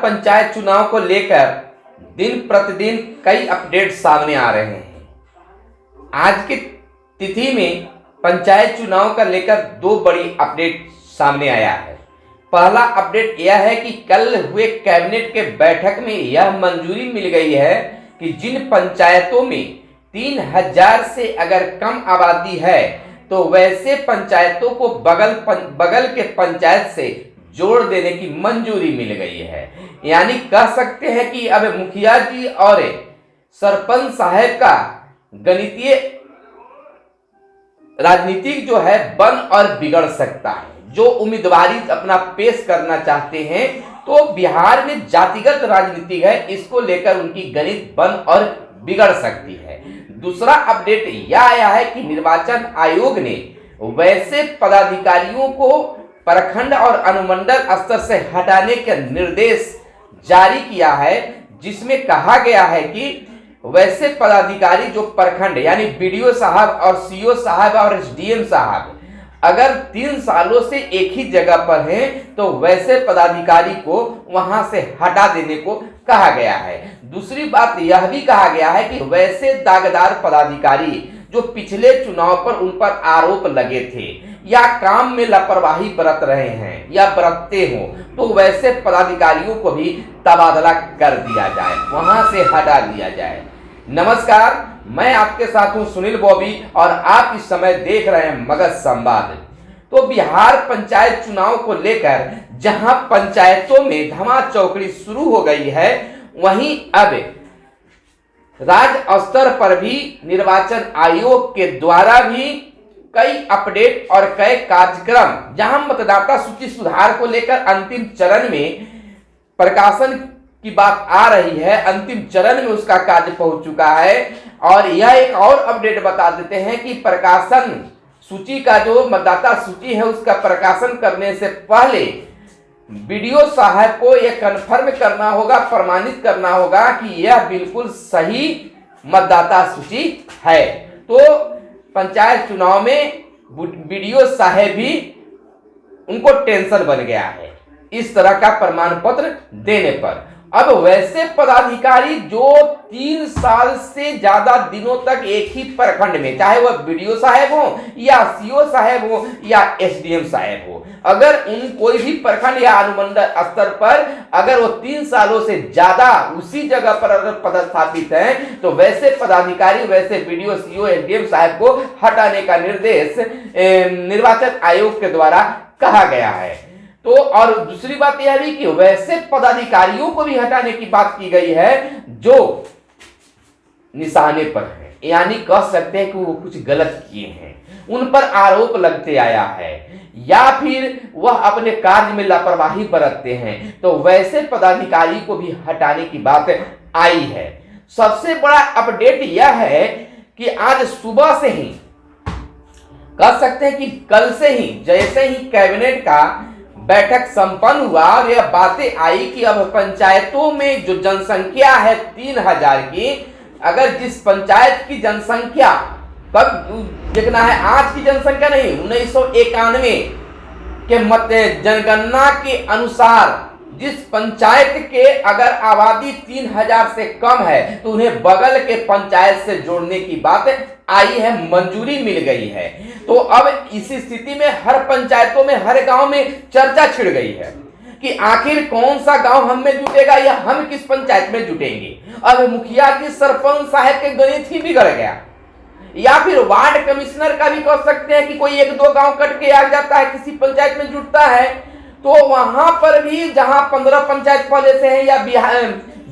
पंचायत चुनाव को लेकर दिन प्रतिदिन कई अपडेट सामने आ रहे हैं। आज की तिथि में पंचायत चुनाव का लेकर दो बड़ी अपडेट सामने आया है। पहला अपडेट यह है कि कल हुए कैबिनेट के बैठक में यह मंजूरी मिल गई है कि जिन पंचायतों में 3000 से अगर कम आबादी है तो वैसे पंचायतों को बगल के पंचायत से जोड़ देने की मंजूरी मिल गई है। यानी कह सकते हैं कि अब मुखिया जी और सरपंच साहब का गणितीय राजनीतिक जो है बन और बिगड़ सकता है। जो उम्मीदवारी अपना पेश करना चाहते हैं तो बिहार में जातिगत राजनीति है, इसको लेकर उनकी गणित बन और बिगड़ सकती है। दूसरा अपडेट यह आया है कि निर्वाचन आयोग ने वैसे पदाधिकारियों को प्रखंड और अनुमंडल स्तर से हटाने का निर्देश जारी किया है, जिसमें कहा गया है कि वैसे पदाधिकारी जो प्रखंड यानी बीडीओ साहब और सीओ साहब और एसडीएम साहब अगर 3 सालों से एक ही जगह पर हैं तो वैसे पदाधिकारी को वहां से हटा देने को कहा गया है। दूसरी बात यह भी कहा गया है कि वैसे दागदार पदाधिकारी जो पिछले चुनाव पर उन पर आरोप लगे थे या काम में लापरवाही बरत रहे हैं या बरतते हो तो वैसे पदाधिकारियों को भी तबादला कर दिया जाए, वहां से हटा दिया जाए। नमस्कार, मैं आपके साथ हूं सुनील बॉबी और आप इस समय देख रहे हैं मगध संवाद। तो बिहार पंचायत चुनाव को लेकर जहां पंचायतों में धमाचौकड़ी शुरू हो गई है, वहीं अब राज्य स्तर पर भी निर्वाचन आयोग के द्वारा भी कई अपडेट और कई कार्यक्रम जहां मतदाता सूची सुधार को लेकर अंतिम चरण में प्रकाशन की बात आ रही है, अंतिम चरण में उसका कार्य पहुंच चुका है। और यह एक और अपडेट बता देते हैं कि प्रकाशन सूची का जो मतदाता सूची है उसका प्रकाशन करने से पहले बीडीओ साहब को यह कन्फर्म करना होगा, प्रमाणित करना होगा कि यह बिल्कुल सही मतदाता सूची है। तो पंचायत चुनाव में बीडीओ साहब भी उनको टेंशन बन गया है इस तरह का प्रमाण पत्र देने पर। अब वैसे पदाधिकारी जो 3 साल से ज्यादा दिनों तक एक ही प्रखंड में, चाहे वह बीडीओ साहब हो या सीओ साहब हो या एसडीएम साहब हो, अगर उन कोई भी प्रखंड या अनुमंडल स्तर पर अगर वो 3 सालों से ज्यादा उसी जगह पर अगर पदस्थापित हैं तो वैसे पदाधिकारी, वैसे बीडीओ सीओ एसडीएम साहब को हटाने का निर्देश निर्वाचन आयोग के द्वारा कहा गया है। तो और दूसरी बात यह भी कि वैसे पदाधिकारियों को भी हटाने की बात की गई है जो निशाने पर है, यानी कह सकते हैं कि वो कुछ गलत किए हैं, उन पर आरोप लगते आया है या फिर वह अपने कार्य में लापरवाही बरतते हैं, तो वैसे पदाधिकारी को भी हटाने की बात आई है। सबसे बड़ा अपडेट यह है कि आज सुबह से ही कह सकते हैं कि कल से ही जैसे ही कैबिनेट का बैठक संपन्न हुआ और यह बातें आई कि अब पंचायतों में जो जनसंख्या है 3000 की, अगर जिस पंचायत की जनसंख्या कब देखना है, आज की जनसंख्या नहीं, 1991 के मत जनगणना के अनुसार जिस पंचायत के अगर आबादी 3000 से कम है तो उन्हें बगल के पंचायत से जोड़ने की बात आई है, मंजूरी मिल गई है। तो अब इसी स्थिति में हर पंचायतों में, हर गांव में चर्चा छिड़ गई है कि आखिर कौन सा गांव हम में जुटेगा या हम किस पंचायत में जुटेंगे। अब मुखिया जी सरपंच साहब के गणित ही बिगड़ गया, या फिर वार्ड कमिश्नर का भी कह सकते हैं कि कोई 1-2 गांव कट के आ जाता है, किसी पंचायत में जुटता है तो वहां पर भी जहां 15 पंचायत पहले से है या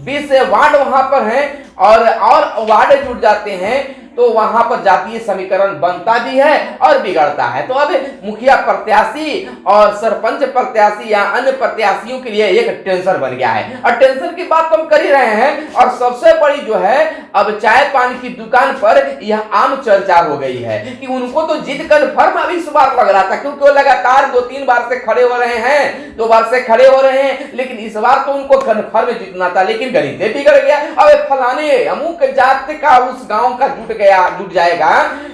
20 वार्ड वहां पर हैं और वार्ड जुट जाते हैं तो वहां पर जातीय समीकरण बनता भी है और बिगड़ता है। तो अब मुखिया प्रत्याशी और सरपंच प्रत्याशी या अन्य प्रत्याशियों के लिए एक टेंशन बन गया है और टेंशन की बात तो हम कर ही रहे हैं। और सबसे बड़ी जो है अब चाय पान की दुकान पर यह आम चर्चा हो गई है कि उनको तो जीत कन्फर्म अभी इस बार लग रहा था, क्योंकि वो लगातार 2-3 बार से खड़े हो रहे हैं, 2 बार से खड़े हो रहे हैं, लेकिन इस बार तो उनको कन्फर्म जीतना था, लेकिन गणित बिगड़ गया। अब फलाने अमुक जात का उस गांव का जुट गया जुट जाएगा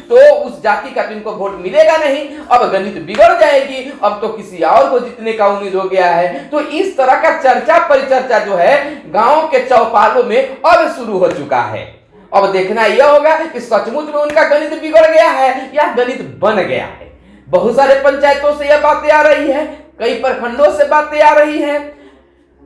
तो उस जाति का तो इनको वोट मिलेगा नहीं, अब गणित बिगड़ जाएगी, अब तो किसी और को जीतने का उम्मीद हो गया है। तो इस तरह का चर्चा परिचर्चा जो है गांव के चौपालों में अब शुरू हो चुका है। अब देखना यह होगा कि सचमुच में उनका गणित बिगड़ गया है या गणित बन गया है। बहुत सारे पंचायतों से यह बातें आ रही है, कई प्रखंडों से बातें आ रही हैं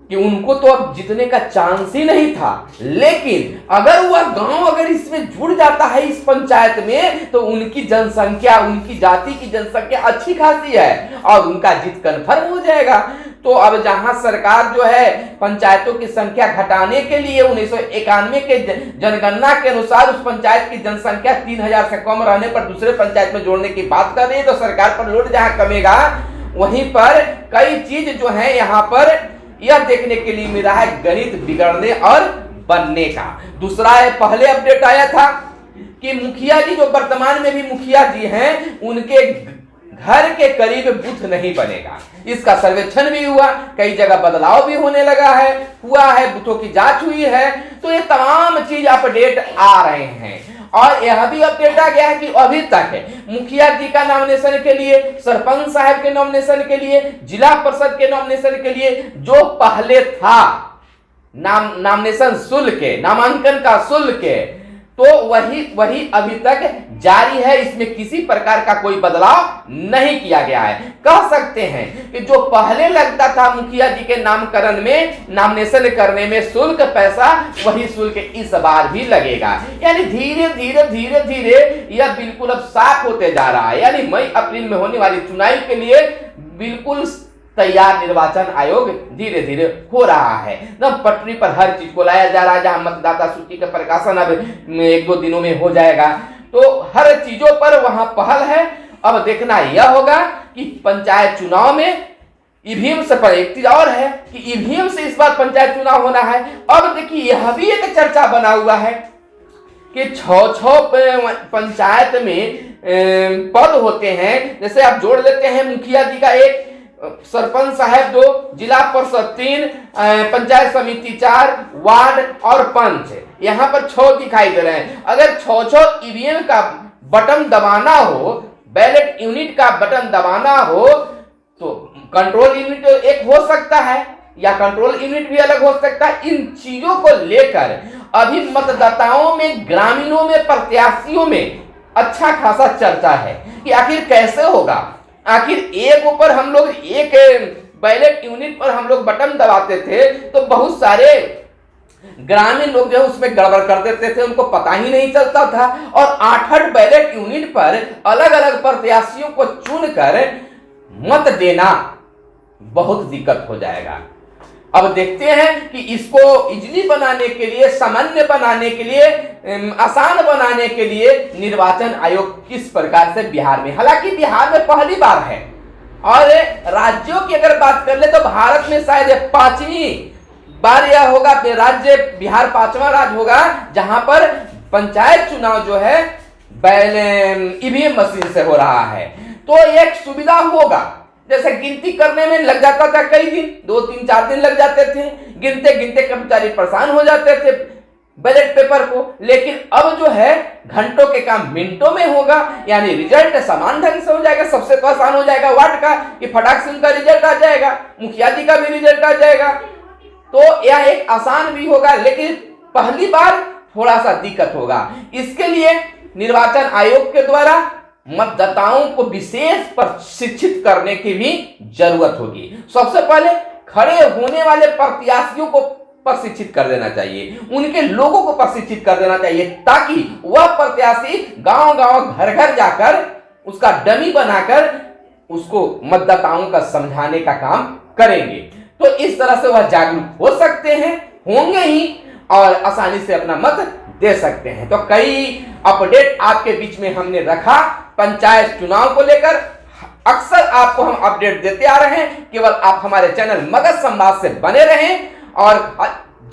कि उनको तो अब जीतने का चांस ही नहीं था, लेकिन अगर वह गांव अगर इसमें जुड़ जाता है इस पंचायत में तो उनकी जनसंख्या, उनकी जाति की जनसंख्या अच्छी खासी है और उनका जीत कन्फर्म हो जाएगा। तो अब जहां सरकार जो है पंचायतों की संख्या घटाने के लिए 1991 के जनगणना के अनुसार उस पंचायत की जनसंख्या 3000 से कम रहने पर दूसरे पंचायत में जोड़ने की बात कर रही है, तो सरकार पर लोड जहां कमेगा वहीं पर कई चीज जो है यहाँ पर यह देखने के लिए मिल रहा है गणित बिगड़ने और बनने का। दूसरा है, पहले अपडेट आया था कि मुखिया जी जो वर्तमान में भी मुखिया जी हैं उनके घर के करीब बूथ नहीं बनेगा। इसका सर्वेक्षण भी हुआ, कई जगह बदलाव भी होने लगा है, हुआ है, बूथों की जांच हुई है। तो ये तमाम चीज अपडेट आ रहे हैं और यह भी अपडेट आ गया है कि अभी तक मुखिया जी का नॉमिनेशन के लिए, सरपंच साहब के नॉमिनेशन के लिए, जिला परिषद के नॉमिनेशन के लिए जो पहले था नॉमिनेशन शुल्क, नामांकन का शुल्क, तो वही अभी तक जारी है। इसमें किसी प्रकार का कोई बदलाव नहीं किया गया है। कह सकते हैं कि जो पहले लगता था मुखिया जी के नामकरण में, नॉमिनेशन करने में शुल्क पैसा, वही शुल्क इस बार भी लगेगा। यानी धीरे धीरे धीरे धीरे यह बिल्कुल अब साफ होते जा रहा है। यानी मई अप्रैल में होने वाली चुनाव के लिए बिल्कुल तैयार निर्वाचन आयोग धीरे धीरे हो रहा है। एकदम पटरी पर हर चीज को लाया जा रहा है। जहां मतदाता सूची का प्रकाशन अब 1-2 दिनों में हो जाएगा, तो हर चीजों पर वहां पहल है। अब देखना यह होगा कि पंचायत चुनाव में ईवीएम से, पर एक चीज और है कि ईवीएम से इस बार पंचायत चुनाव होना है। अब देखिए यह भी एक चर्चा बना हुआ है कि 6 पंचायत में पद होते हैं। जैसे आप जोड़ लेते हैं मुखिया जी का 1, सरपंच साहब 2, जिला परिषद 3, पंचायत समिति 4, वार्ड और पंच, यहाँ पर 6 दिखाई दे रहे हैं। अगर 6 ईवीएम का बटन दबाना हो, बैलेट यूनिट का बटन दबाना हो, तो कंट्रोल यूनिट एक हो सकता है या कंट्रोल यूनिट भी अलग हो सकता है। इन चीजों को लेकर अभी मतदाताओं में, ग्रामीणों में, प्रत्याशियों में अच्छा खासा चर्चा है कि आखिर कैसे होगा। आखिर एक ऊपर हम लोग, एक बैलेट यूनिट पर हम लोग बटन दबाते थे तो बहुत सारे ग्रामीण लोग जो है उसमें गड़बड़ कर देते थे, उनको पता ही नहीं चलता था। और 8 बैलेट यूनिट पर अलग अलग प्रत्याशियों को चुनकर मत देना बहुत दिक्कत हो जाएगा। अब देखते हैं कि इसको इजली बनाने के लिए, सामान्य बनाने के लिए, आसान बनाने के लिए निर्वाचन आयोग किस प्रकार से बिहार में, हालांकि बिहार में पहली बार है और राज्यों की अगर बात कर ले तो भारत में शायद 5वीं बार यह होगा, राज्य बिहार 5वां राज्य होगा जहां पर पंचायत चुनाव जो है ईवीएम मशीन से हो रहा है। तो एक सुविधा होगा। जैसे गिनती करने में लग जाता था कई दिन, 2-3-4 दिन लग जाते थे, गिनते गिनते कर्मचारी परेशान हो जाते थे बैलेट पेपर को। लेकिन अब जो है घंटों के काम मिनटों में होगा, यानी रिजल्ट समान ढंग से हो जाएगा। सबसे तो आसान हो जाएगा वार्ड का कि फटाक से उनका रिजल्ट आ जाएगा, मुखिया जी का भी रिजल्ट आ जाएगा। तो यह एक आसान भी होगा, लेकिन पहली बार थोड़ा सा दिक्कत होगा। इसके लिए निर्वाचन आयोग के द्वारा मतदाताओं को विशेष प्रशिक्षित करने की भी जरूरत होगी। सबसे पहले खड़े होने वाले प्रत्याशियों को प्रशिक्षित कर देना चाहिए, उनके लोगों को प्रशिक्षित कर देना चाहिए, ताकि वह प्रत्याशी गांव-गांव, घर-घर जाकर उसका डमी बनाकर उसको मतदाताओं का समझाने का काम करेंगे। तो इस तरह से वह जागरूक हो सकते हैं, होंगे ही, और आसानी से अपना मत दे सकते हैं। तो कई अपडेट आपके बीच में हमने रखा पंचायत चुनाव को लेकर। अक्सर आपको हम अपडेट देते आ रहे हैं, केवल आप हमारे चैनल मगध संवाद से बने रहें। और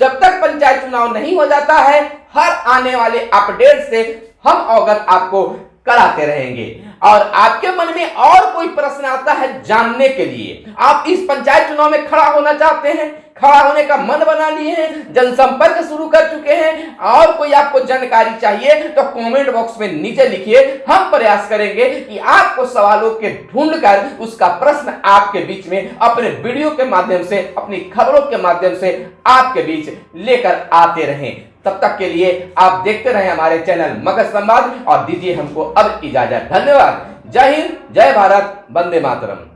जब तक पंचायत चुनाव नहीं हो जाता है, हर आने वाले अपडेट से हम अवगत आपको कराते रहेंगे। और आपके मन में और कोई प्रश्न आता है जानने के लिए, आप इस पंचायत चुनाव में खड़ा होना चाहते हैं, खड़ा होने का मन बना लिए हैं, जनसंपर्क शुरू कर चुके हैं, और कोई आपको जानकारी चाहिए तो कमेंट बॉक्स में नीचे लिखिए। हम प्रयास करेंगे कि आपको सवालों के ढूंढकर उसका प्रश्न आपके बीच में अपने वीडियो के माध्यम से, अपनी खबरों के माध्यम से आपके बीच लेकर आते रहें। तब तक के लिए आप देखते रहें हमारे चैनल मगध संवाद और दीजिए हमको अब इजाजत। धन्यवाद। जय हिंद, जय भारत, वंदे मातरम।